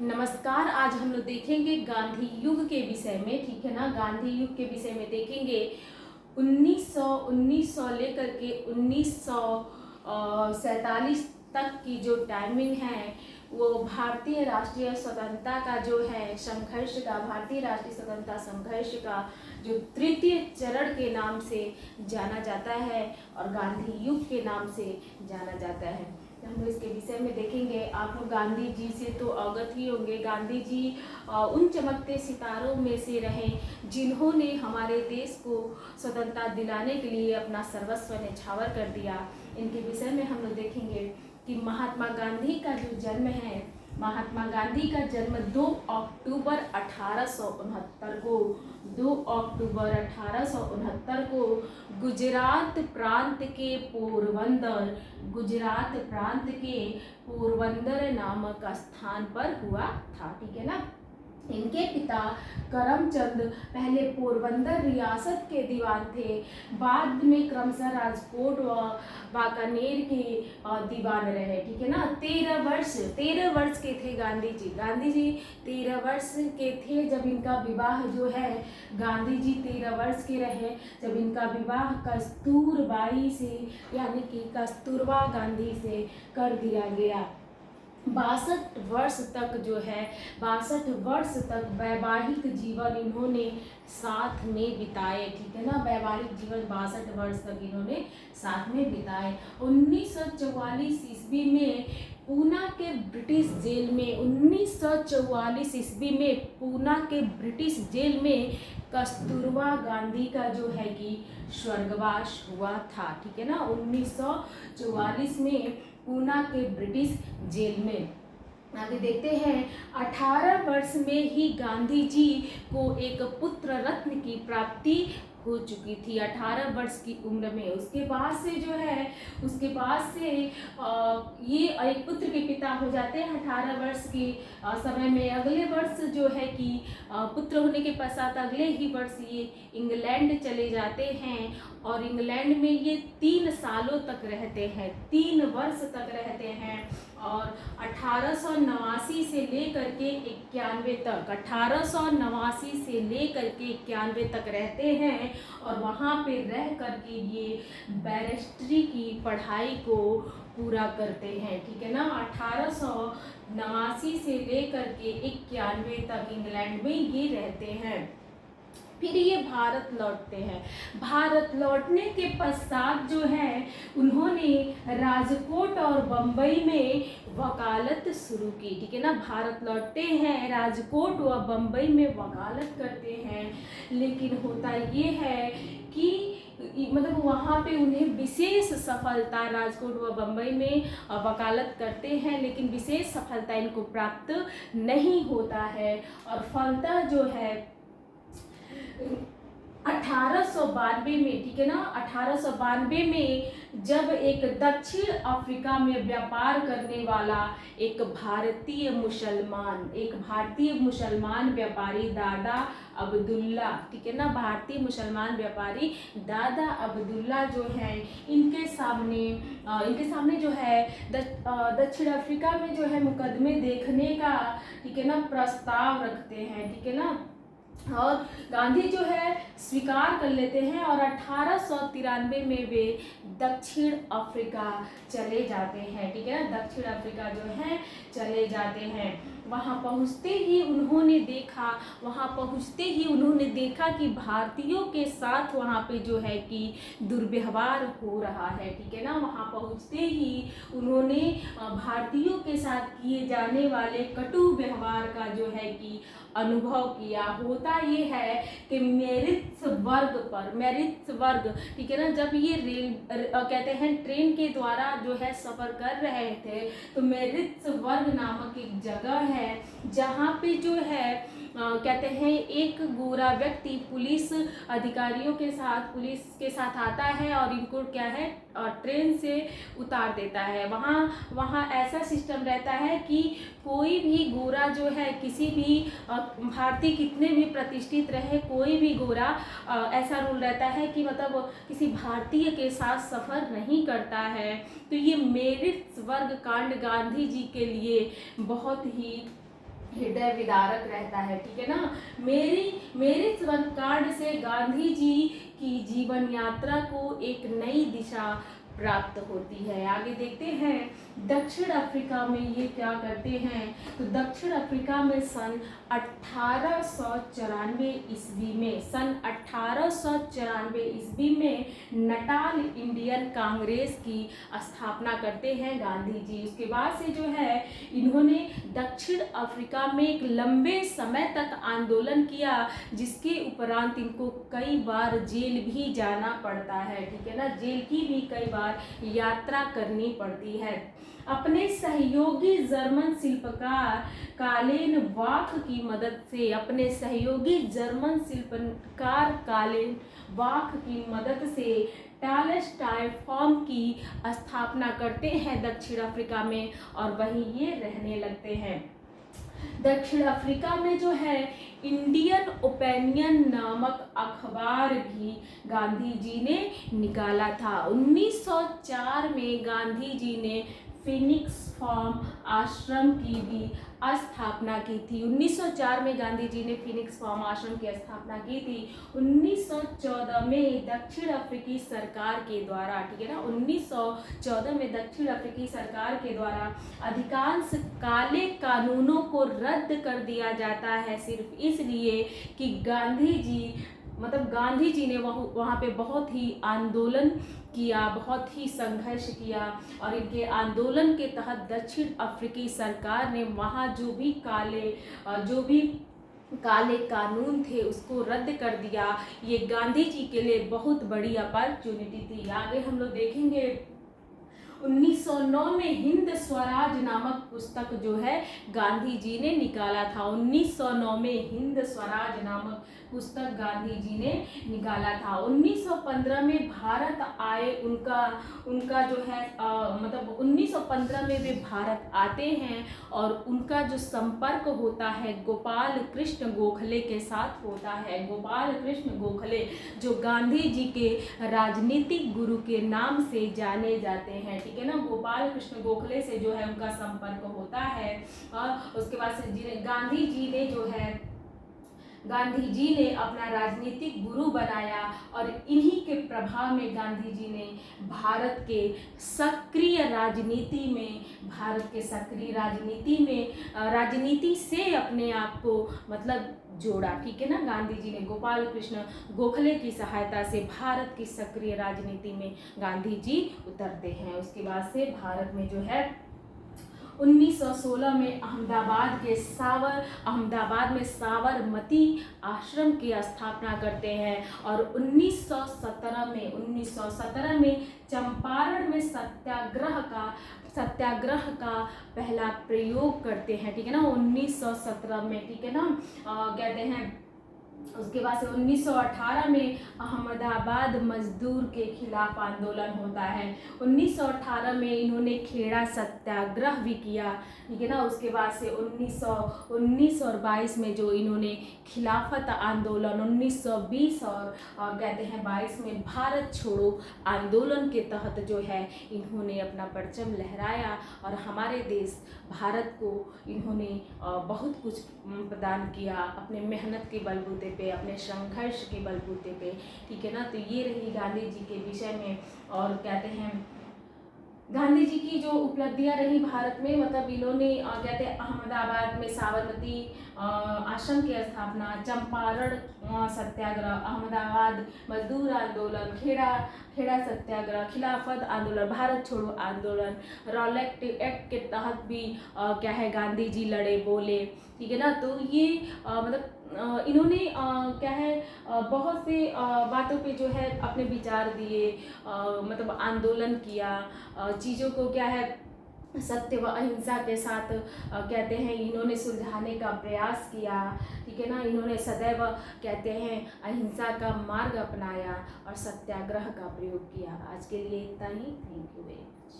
नमस्कार। आज हम लोग देखेंगे गांधी युग के विषय में, ठीक है ना। गांधी युग के विषय में देखेंगे 1900 लेकर के 1947 तक की जो टाइमिंग है वो भारतीय राष्ट्रीय स्वतंत्रता का जो है संघर्ष का, भारतीय राष्ट्रीय स्वतंत्रता संघर्ष का जो तृतीय चरण के नाम से जाना जाता है और गांधी युग के नाम से जाना जाता है। तो हम लोग इसके विषय में देखेंगे। आप लोग गांधी जी से तो अवगत ही होंगे। गांधी जी उन चमकते सितारों में से रहे जिन्होंने हमारे देश को स्वतंत्रता दिलाने के लिए अपना सर्वस्व न्यौछावर कर दिया। इनके विषय में हम लोग देखेंगे कि महात्मा गांधी का जो जन्म है, महात्मा गांधी का जन्म 2 अक्टूबर 1869 को 2 अक्टूबर 1869 को गुजरात प्रांत के पोरबंदर नामक स्थान पर हुआ था, ठीक है ना। इनके पिता करमचंद पहले पोरबंदर रियासत के दीवान थे, बाद में क्रमशः राजकोट व वाकानेर के दीवान रहे, ठीक है ना। 13 वर्ष के थे गांधी जी। गांधी जी 13 वर्ष के थे जब इनका विवाह जो है, गांधी जी 13 वर्ष के रहे जब इनका विवाह कस्तूरबाई से यानी कि कस्तूरबा गांधी से कर दिया गया। 62 वर्ष तक जो है 62 वर्ष तक वैवाहिक जीवन इन्होंने साथ में बिताए, ठीक है ना। वैवाहिक जीवन 62 वर्ष तक इन्होंने साथ में बिताए। 1944 ईस्वी में पूना के ब्रिटिश जेल में 1944 ईस्वी में पूना के ब्रिटिश जेल में कस्तूरबा गांधी का जो है कि स्वर्गवास हुआ था, ठीक है ना। 1944 में पूना के ब्रिटिश जेल में। आगे देखते हैं, 18 वर्ष में ही गांधी जी को एक पुत्र रत्न की प्राप्ति हो चुकी थी, 18 वर्ष की उम्र में। उसके बाद से जो है, उसके बाद से ये एक पुत्र के पिता हो जाते हैं 18 वर्ष की समय में। अगले वर्ष जो है कि पुत्र होने के पश्चात अगले ही वर्ष ये इंग्लैंड चले जाते हैं और इंग्लैंड में ये 3 सालों तक रहते हैं, 3 वर्ष तक रहते हैं और 1889 से लेकर के 91 तक 1889 से लेकर के 91 तक रहते हैं और वहाँ पे रह करके ये बैरिस्ट्री की पढ़ाई को पूरा करते हैं, ठीक है ना। 1889 से लेकर के 91 तक इंग्लैंड में ये रहते हैं। फिर ये भारत लौटते हैं। भारत लौटने के पश्चात जो है उन्होंने राजकोट और बम्बई में वकालत शुरू की, ठीक है ना। भारत लौटते हैं, राजकोट व बम्बई में वकालत करते हैं, लेकिन होता ये है कि मतलब वहाँ पे उन्हें विशेष सफलता, राजकोट व बम्बई में वकालत करते हैं लेकिन विशेष सफलता इनको प्राप्त नहीं होता है और फलतः जो है 1892 में, ठीक है ना, 1892 में जब एक दक्षिण अफ्रीका में व्यापार करने वाला एक भारतीय मुसलमान व्यापारी दादा अब्दुल्ला, ठीक है ना, भारतीय मुसलमान व्यापारी दादा अब्दुल्ला जो है इनके सामने जो है दक्षिण अफ्रीका में जो है मुकदमे देखने का, ठीक है ना, प्रस्ताव रखते हैं, ठीक है ना। और गांधी जो है स्वीकार कर लेते हैं और 1893 में वे दक्षिण अफ्रीका चले जाते हैं, ठीक है ना। दक्षिण अफ्रीका जो है चले जाते हैं। वहाँ पहुँचते ही उन्होंने देखा कि भारतीयों के साथ वहाँ पे जो है कि दुर्व्यवहार हो रहा है, ठीक है ना। वहाँ पहुँचते ही उन्होंने भारतीयों के साथ किए जाने वाले कटु व्यवहार का जो है कि अनुभव किया। होता ये है कि मेरिट्स वर्ग, ठीक है ना, जब ये कहते हैं ट्रेन के द्वारा जो है सफ़र कर रहे थे तो मेरिट्स वर्ग नामक एक जगह है जहाँ पे जो है कहते हैं एक गोरा व्यक्ति पुलिस के साथ आता है और इनको क्या है ट्रेन से उतार देता है। वहाँ ऐसा सिस्टम रहता है कि कोई भी गोरा जो है, किसी भी भारतीय कितने भी प्रतिष्ठित रहे, कोई भी गोरा ऐसा रूल रहता है कि मतलब किसी भारतीय के साथ सफ़र नहीं करता है। तो ये मेरिट्स वर्ग कांड गांधी जी के लिए बहुत ही हृदय विदारक रहता है, ठीक है ना। मेरे स्वर्णकांड से गांधी जी की जीवन यात्रा को एक नई दिशा प्राप्त होती है। आगे देखते हैं दक्षिण अफ्रीका में ये क्या करते हैं। तो दक्षिण अफ्रीका में सन 1894 ईस्वी में नटाल इंडियन कांग्रेस की स्थापना करते हैं गांधी जी। उसके बाद से जो है इन्होंने दक्षिण अफ्रीका में एक लंबे समय तक आंदोलन किया, जिसके उपरांत इनको कई बार जेल भी जाना पड़ता है, ठीक है ना। जेल की भी कई बार यात्रा करनी पड़ती है। अपने सहयोगी जर्मन शिल्पकार कालेन वाक की मदद से टॉलस्टॉय फॉर्म की स्थापना करते हैं दक्षिण अफ्रीका में, और वहीं ये रहने लगते हैं। दक्षिण अफ्रीका में जो है इंडियन ओपिनियन नामक अखबार भी गांधी जी ने निकाला था। 1904 में गांधी जी ने फिनिक्स फार्म आश्रम की भी स्थापना की थी। 1904 में गांधी जी ने फिनिक्स फार्म आश्रम की स्थापना की थी। 1914 में दक्षिण अफ्रीकी सरकार के द्वारा, ठीक है ना, 1914 में दक्षिण अफ्रीकी सरकार के द्वारा अधिकांश काले कानूनों को रद्द कर दिया जाता है, सिर्फ इसलिए कि गांधी जी ने वहाँ पे बहुत ही आंदोलन किया, बहुत ही संघर्ष किया, और इनके आंदोलन के तहत दक्षिण अफ्रीकी सरकार ने वहाँ जो भी काले कानून थे उसको रद्द कर दिया। ये गांधी जी के लिए बहुत बड़ी अपॉर्चुनिटी थी। आगे हम लोग देखेंगे 1909 में हिंद स्वराज नामक पुस्तक जो है गांधी जी ने निकाला था। 1909 में हिंद स्वराज नामक पुस्तक गांधी जी ने निकाला था। 1915 में भारत आए, उनका जो है 1915 में वे भारत आते हैं, और उनका जो संपर्क होता है गोपाल कृष्ण गोखले के साथ होता है। गोपाल कृष्ण गोखले जो गांधी जी के राजनीतिक गुरु के नाम से जाने जाते हैं, ठीक है ना। गोपाल कृष्ण गोखले से जो है उनका संपर्क होता है, और उसके बाद से गांधी जी ने अपना राजनीतिक गुरु बनाया, और इन्हीं के प्रभाव में गांधी जी ने भारत के सक्रिय राजनीति से अपने आप को जोड़ा, ठीक है ना। गांधी जी ने गोपाल कृष्ण गोखले की सहायता से भारत की सक्रिय राजनीति में गांधी जी उतरते हैं। उसके बाद से भारत में जो है 1916 में अहमदाबाद में साबरमती आश्रम की स्थापना करते हैं, और 1917 में चंपारण में सत्याग्रह का पहला प्रयोग करते हैं, ठीक है ना। 1917 में, ठीक है ना, कहते हैं। उसके बाद से 1918 में अहमदाबाद मजदूर के खिलाफ आंदोलन होता है। 1918 में इन्होंने खेड़ा सत्याग्रह भी किया, ठीक है ना। उसके बाद से 1919 और 22 में जो इन्होंने खिलाफत आंदोलन, 1920 और कहते हैं 22 में भारत छोड़ो आंदोलन के तहत जो है इन्होंने अपना परचम लहराया, और हमारे देश भारत को इन्होंने बहुत कुछ प्रदान किया अपने मेहनत के बलबूते पे, अपने संघर्ष के बलबूते पे, ठीक है ना। तो ये रही गांधी जी के विषय में। और कहते हैं गांधी जी की जो उपलब्धियां रही भारत में, इन्होंने कहते हैं अहमदाबाद में साबरमती आश्रम की स्थापना, चंपारण सत्याग्रह, अहमदाबाद मजदूर आंदोलन, खेड़ा सत्याग्रह, खिलाफत आंदोलन, भारत छोड़ो आंदोलन, रॉलेट एक्ट के तहत भी क्या है गांधी जी लड़े बोले, ठीक है ना। तो ये इन्होंने क्या है बहुत से बातों पे जो है अपने विचार दिए, आंदोलन किया, चीज़ों को क्या है सत्य व अहिंसा के साथ कहते हैं इन्होंने सुलझाने का प्रयास किया, ठीक है ना। इन्होंने सदैव कहते हैं अहिंसा का मार्ग अपनाया और सत्याग्रह का प्रयोग किया। आज के लिए इतना ही। Thank you very much.